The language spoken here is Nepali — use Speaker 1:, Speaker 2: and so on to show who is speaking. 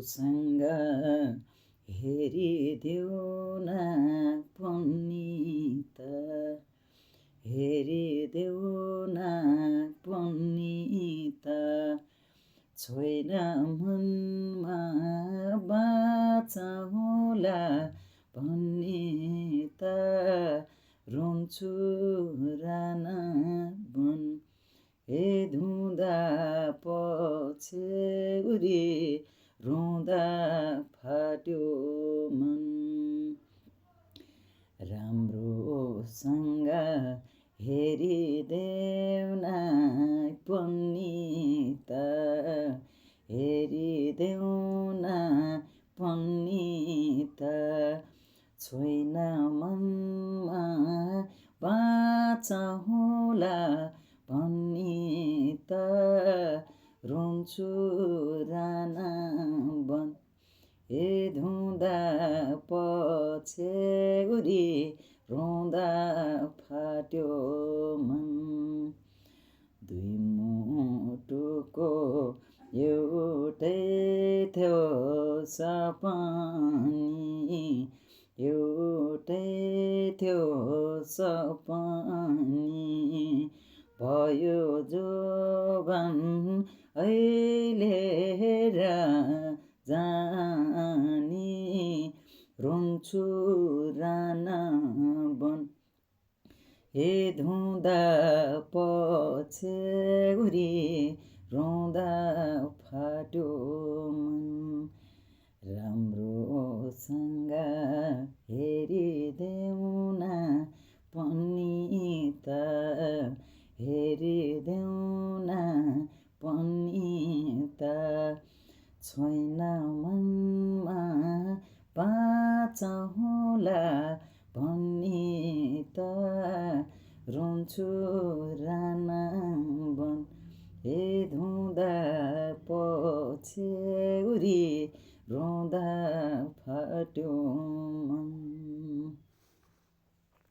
Speaker 1: राम्रोसँग हेरिदेऊ न पुनित, हेरिदेऊ न पुनित। छोइन मनमा बाचा होला भन्ने त रुन्छु रान बन। हे धुँदा पछ्यौरी रुँदा फाट्यो मन। राम्रोसँग हेरिदेऊ न पुनित, हेरिदेऊ न पुनित। छोइन मनमा बाचा होला भन्ने त रुन्छु रान बन। हे धुँदा पछ्यौरी रुँदा फाट्यो मन। दुई मुटुको एउटै थियो सपनी, एउटै थियो सपनी। भयो जोबन अहिले जानी, रुन्छु रान बन। हे धुँदा पछ्यौरी रुँदा फाट्यो मन। राम्रोसँग हेरिदेऊ न पुनित, हेरिदेऊ न पुनित। छोइन मनमा बाचा होला भन्ने त रुन्छु रान बन। हे धुँदा पछ्यौरी रुँदा फाट्यो मन।